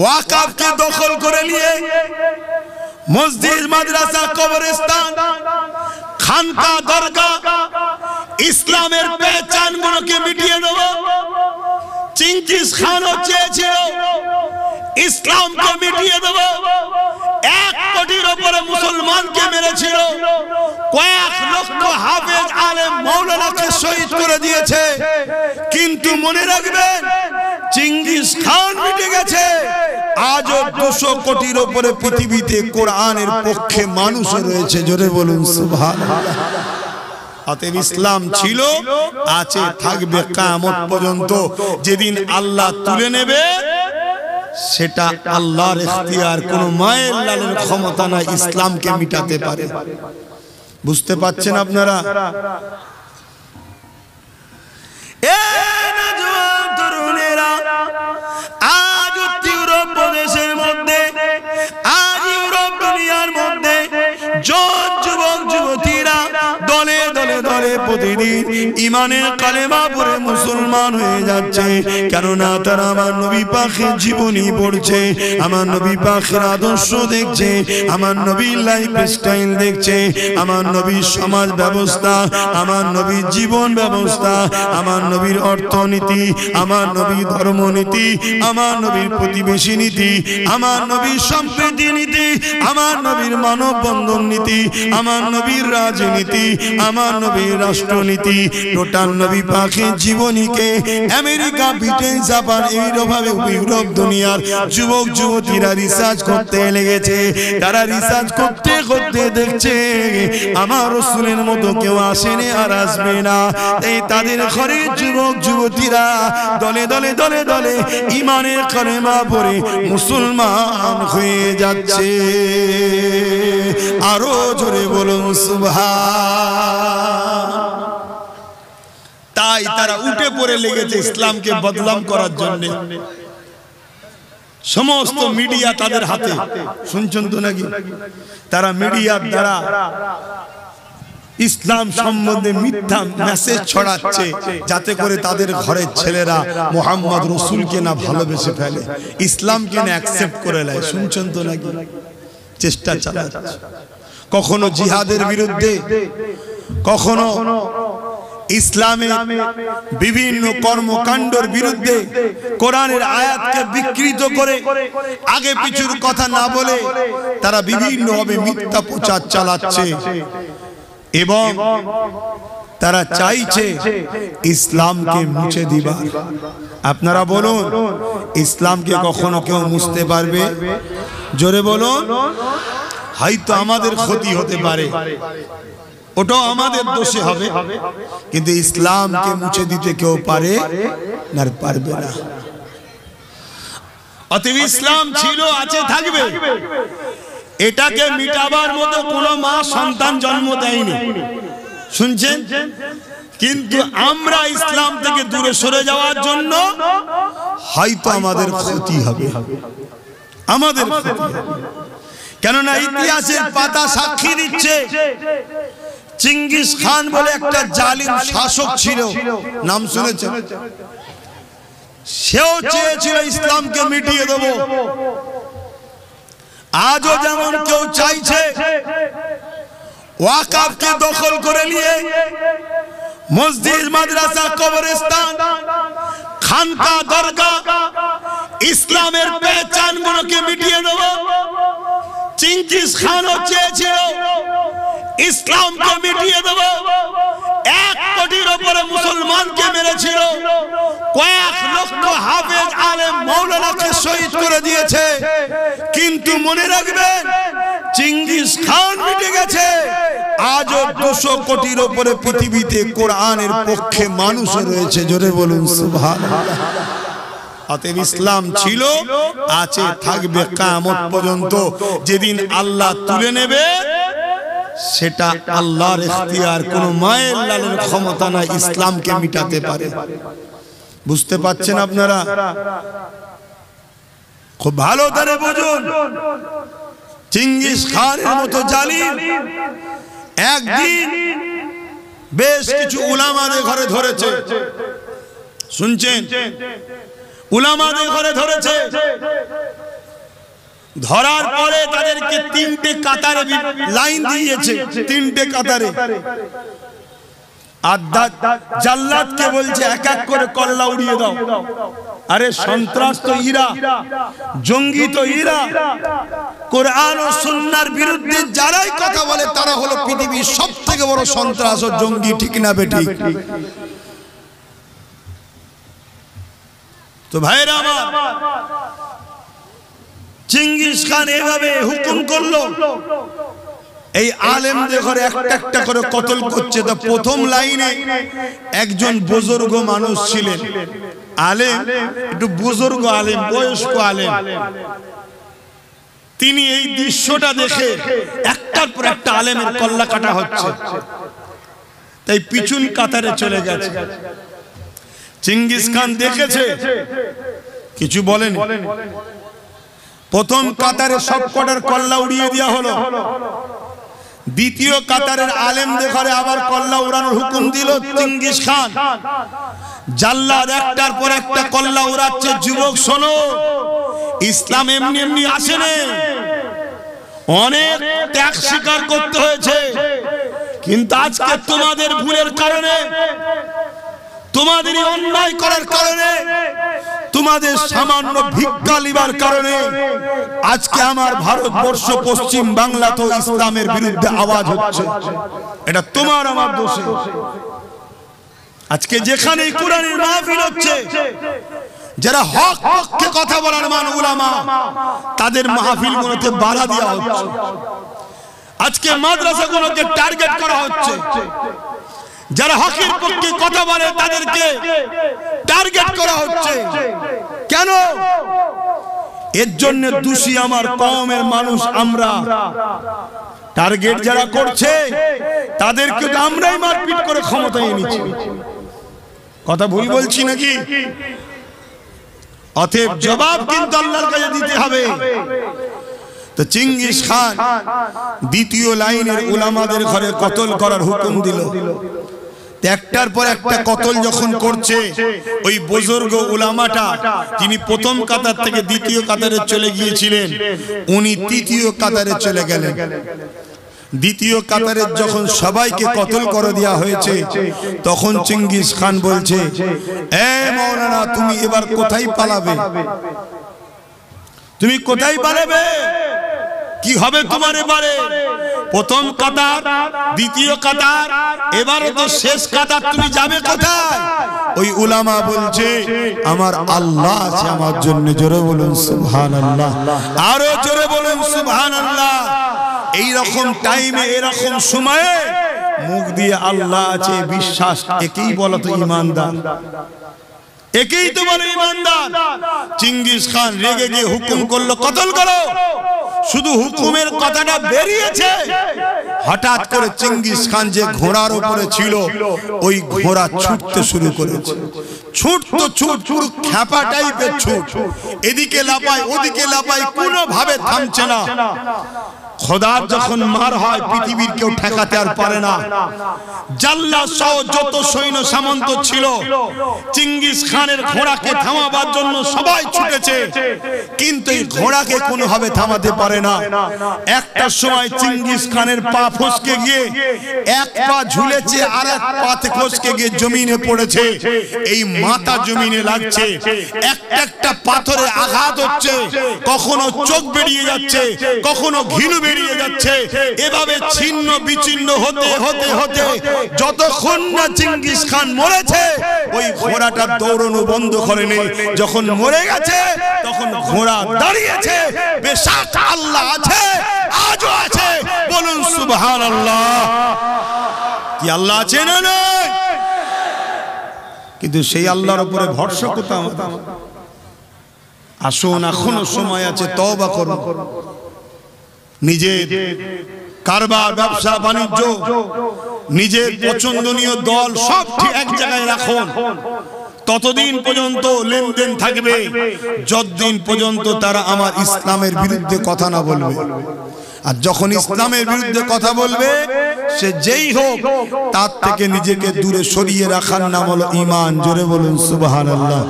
ওয়াকফকে দখল করে নিয়ে মসজিদ, মাদ্রাসা, কবরস্থান, খানকা, দরগা, ইসলামের পেহচানগুলোকে মিটিয়ে দেব। চিঙ্গিস খানও চেয়েছিল ইসলামকে মিটিয়ে দেব। 1 কোটির উপরে মুসলমানকে মেরেছিল, কয়েক লক্ষ হাফেজ আলেম মাওলানাকে শহীদ করে দিয়েছে। কিন্তু মনে রাখবেন, চিঙ্গিস খান মিটে গেছে, আজও 200 কোটির উপরে পৃথিবীতে কোরআনের পক্ষে মানুষ রয়েছে। জোরে বলুন সুবহানাল্লাহ। অতএব ইসলাম ছিল, আছে, থাকবে কিয়ামত পর্যন্ত। যেদিন আল্লাহ তুলে নেবে সেটা আল্লাহর ইখতিয়ার, কোন মায়ের লালের ক্ষমতা না ইসলামকে মিটাতে পারে। বুঝতে পাচ্ছেন আপনারা? এ নওজোয়ান তরুণেরা, আজ ইউরোপ প্রদেশের মধ্যে, আজ ইউরোপ দুনিয়ার মধ্যে যুবক যুবতীরা দলে দলে দলে প্রতিদিন ইমানের কালেমা পড়ে মুসলমান হয়ে যাচ্ছে। কেননা তারা আমার নবী পাকের জীবনী পড়ছে, আমার নবী পাকের আদর্শ দেখছে, আমার নবীর লাইফ স্টাইল দেখছে, আমার নবীর সমাজ ব্যবস্থা, আমার নবীর জীবন ব্যবস্থা, আমার নবীর অর্থনীতি, আমার নবীর ধর্মনীতি, আমার নবীর প্রতিবেশী নীতি, আমার নবীর সম্প্রীতি নীতি, আমার নবীর মানব বন্ধন নীতি, আমার নবীর রাজনীতি, আমার নবীর রাষ্ট্রনীতি, টোটাল নবী পাকের জীবনীকে আমেরিকা, ব্রিটেন, জাপান, এইভাবে ইউরোপ দুনিয়ার যুবক যুবতীরা রিসার্চ করতে লেগেছে। তারা রিসার্চ করতে করতে দেখছে আমার রাসূলের মতো কেউ আসেনি আর আসবে না। এই তাদের ঘরে যুবক যুবতীরা দলে দলে দলে দলে ইমানের কালেমা পড়ে মুসলমান হয়ে যাচ্ছে। আরো জোরে বলুন সুবহান। তাই তারা উঠে পড়ে লেগেছে ইসলামকে বদনাম করার জন্য। সমস্ত মিডিয়া তাদের হাতে, শুনছেন তো নাকি? তারা মিডিয়ার দ্বারা ইসলাম সম্বন্ধে মিথ্যা মেসেজ ছড়াচ্ছে, যাতে করে তাদের ঘরের ছেলেরা মুহাম্মদ রাসূলকে না ভালোবেসে ফেলে, ইসলামকে না অ্যাকসেপ্ট করে নেয়। শুনছেন তো নাকি? চেষ্টা চালাচ্ছে, কখনো জিহাদের বিরুদ্ধে, কখনো ইসলামের বিভিন্ন কর্মকাণ্ডের বিরুদ্ধে কোরআনের আয়াতকে বিকৃত করে আগে পিছুর কথা না বলে তারা বিভিন্নভাবে মিথ্যা প্রচার চালাচ্ছে এবং তারা চাইছে ইসলামকে মুছে দিবার। আপনারা বলুন, ইসলামকে কখনো কেউ মুছতে পারবে? জোরে বলুন। হয়তো আমাদের ক্ষতি হতে পারে, ওটাও আমাদের দোষে হবে, কিন্তু ইসলামকে মুছে দিতে কেউ পারে না, পারবে না। অতএব ইসলাম ছিল, আছে, থাকবে। এটাকে মিটাবার মতো কোনো মা সন্তান জন্ম দেয়নি, শুনছেন? কিন্তু আমরা ইসলাম থেকে দূরে সরে যাওয়ার জন্য হয়তো আমাদের ক্ষতি হবে, আমাদের ক্ষতি হবে। কেননা ইতিহাসের পাতা সাক্ষী দিচ্ছে, চিঙ্গিস খান বলে একটা জালিম শাসক ছিল, নাম শুনেছেন? সেও চেয়েছিল ইসলামকে মিটিয়ে দেব। আজও যেমন কেউ চাইছে ওয়াকফকে দখল করে নিয়ে মসজিদ, মাদ্রাসা, কবরস্থান, খানকা, দরগা, ইসলামের পেহচানগুলোকে মিটিয়ে দেব। চিঙ্গিস খানও চেয়েছিল ইসলামকে মিটিয়ে দেব। 1 কোটির উপরে মুসলমানকে মেরেছিল, কয়েক লক্ষ হাফেজ আলেম মাওলানাকে শহীদ করে দিয়েছে। কিন্তু মনে রাখবেন, চিঙ্গিস খান মিটে গেছে, আজও 200 কোটির উপরে পৃথিবীতে কোরআনের পক্ষে মানুষ রয়েছে। জোরে বলুন সুবহানাল্লাহ। অতএব ইসলাম ছিল, আছে, থাকবে কিয়ামত পর্যন্ত। যেদিন আল্লাহ তুলে নেবে সেটা আল্লাহর ইখতিয়ার, কোন মায়ের লালের ক্ষমতা না ইসলামকে মিটাতে পারে। বুঝতে পাচ্ছেন আপনারা? খুব ভালো করে বুঝুন। চিঙ্গিস খানের মতো জালিম একদিন বেশ কিছু উলামাদের ঘরে ধরেছে, শুনছেন? উলামাদের ঘরে ধরেছে, ধরার পরে তাদেরকে তিনটে কাতারে লাইন দিয়েছে, তিনটে কাতারে। আর জাল্লাদকে বলছে এক এক করে কল্লা উড়িয়ে দাও। আরে সন্ত্রাস তো ইরা, জঙ্গি তো ইরা। কোরআন ও সুন্নাহর বিরুদ্ধে যারাই কথা বলে তারা হলো পৃথিবীর সবথেকে বড় সন্ত্রাস ও জঙ্গি, ঠিক না বেঠিক? তো ভাইরা আমার, চেঙ্গিস খান এভাবে হুকুম করলো, এই আলেমদের ঘরে একটা একটা করে কতল করছে। তো প্রথম লাইনে একজন বুজুর্গ মানুষ ছিলেন, আলেম, একটু বুজুর্গ আলেম, বয়স্ক আলেম। তিনি এই দৃশ্যটা দেখে একটার পর একটা আলেমের কল্লা কাটা হচ্ছে, তাই পিছন কাতারে চলে গেছে। চেঙ্গিস খান দেখেছে, কিছু বলেন। প্রথম কাতারে সব কটার কল্লা উড়িয়ে দেওয়া হলো। দ্বিতীয় কাতারের আলেমদের ঘরে আবার কল্লা উড়ানোর হুকুম দিল চেঙ্গিস খান। জাল্লাদ একটার পর একটা কল্লা উড়াচ্ছে। যুবক শোনো, ইসলাম এমনি এমনি আসেনি, অনেক ত্যাগ স্বীকার করতে হয়েছে। কিন্তু আজকে তোমাদের ভুলের কারণে, তোমাদের অন্যায় করার কারণে, তোমাদের সামান্য ভিক্ষা লিবার কারণে আজকে আমার ভারতবর্ষ, পশ্চিম বাংলা তো ইসলামের বিরুদ্ধে আওয়াজ হচ্ছে। এটা তোমার আমার দোষে। আজকে যেখানে কোরআনের মাহফিল হচ্ছে, যারা হক পক্ষে কথা বলার মান উলামা, তাদের মাহফিলগুলোতে বাধা দেওয়া হচ্ছে। আজকে মাদ্রাসাগুলোকে টার্গেট করা হচ্ছে। যারা হকের পক্ষে কথা বলে তাদেরকে টার্গেট করা হচ্ছে। কেন? এর জন্য দোষী আমার কওমের মানুষ আমরা। টার্গেট যারা করছে তাদেরকে তো আমরাই মারপিট করে ক্ষমতায় এনেছি। কথা ভুল বলছি নাকি? অতএব জবাব কিন্তু আল্লাহর কাছে দিতে হবে। তো চেঙ্গিস খান দ্বিতীয় লাইনের উলামাদের ঘরে কতল করার হুকুম দিল। একটার পর একটা কতল যখন করছে, ওই বুজুর্গ উলামাটা যিনি প্রথম কাতার থেকে দ্বিতীয় কাতারে চলে গিয়েছিলেন, উনি তৃতীয় কাতারে চলে গেলেন। দ্বিতীয় কাতারে যখন সবাইকে কতল করে দেওয়া হয়েছে, তখন চেঙ্গিস খান বলছে, এ মাওলানা, তুমি এবার কোথায় পালাবে? তুমি কোথায় পালাবে? কি হবে তোমার এবারে? প্রথম কাতার, দ্বিতীয় কাতার, এবারে তো শেষ কাতার, তুমি যাবে কোথায়? ওই উলামা বলছে, আমার আল্লাহ আছে আমার জন্য। জোরে বলুন সুবহানাল্লাহ, আরো জোরে বলুন সুবহানাল্লাহ। এই রকম টাইমে, এরকম সময়ে মুখ দিয়ে আল্লাহ আছে বিশ্বাস, একেই বলা তো ঈমানদার। একেই তো বলে ঈমানদার। চেঙ্গিস খান রেগে গিয়ে হুকুম করলো, কতল করো। শুধু হুকুমের কথাটা বেরিয়েছে, হঠাৎ করে চেঙ্গিস খান যে ঘোড়ার উপরে ছিল, ওই ঘোড়া ছুটতে শুরু করেছে। ছুট তো ছুট, পুরো খ্যাপা টাইপের ছুট, এদিকে লাপায় ওদিকে লাপায়, কোনোভাবে থামছে না। খোদার যখন মার হয়, পৃথিবীর কেউ ঠেকাতে আর পারে না। জাল্লাদ সহ যত সৈন্য সামন্ত ছিল, চেঙ্গিস খানের ঘোড়াকে থামাবার জন্য সবাই ছুটেছে, কিন্তু এই ঘোড়াকে কোনোভাবে থামাতে পারে না। একটা সময় চেঙ্গিস খানের পা ফসকে গিয়ে এক পা ঝুলেছে, আর এক পাতে ফসকে গিয়ে জমিনে পড়েছে। এই মাথা জমিনে লাগছে, একটা একটা পাথরে আঘাত হচ্ছে, কখনো চোখ বেরিয়ে যাচ্ছে, কখনো ঘিলু বেরিয়ে যাচ্ছে। এভাবে ছিন্ন বিচ্ছিন্ন হতে হতে হতে যতক্ষণ না চেঙ্গিস খান মরেছে, ওই ঘোড়াটা দৌড়ানো বন্ধ করেনি। যখন মরে গেছে, তখন ঘোড়া দাঁড়িয়েছে। বেশক আল্লাহ আছে, আজও আছে, বলুন সুবহানাল্লাহ। কি আল্লাহ আছে না নাই? কিন্তু সেই আল্লাহর উপরে ভরসা করতে আমাদের। আসুন, এখনো সময় আছে, তওবা করুন। নিজের কারবার, ব্যবসা বাণিজ্য, নিজের পছন্দনীয় দল সব ঠিক এক জায়গায় রাখুন। ততদিন পর্যন্ত লেনদেন থাকবে যতদিন পর্যন্ত তারা আমার ইসলামের বিরুদ্ধে কথা না বলবে। আর যখন ইসলামের বিরুদ্ধে কথা বলবে, সে যেই হোক, তার থেকে নিজেকে দূরে সরিয়ে রাখার নাম হলো ঈমান। জোরে বলুন সুবহানাল্লাহ।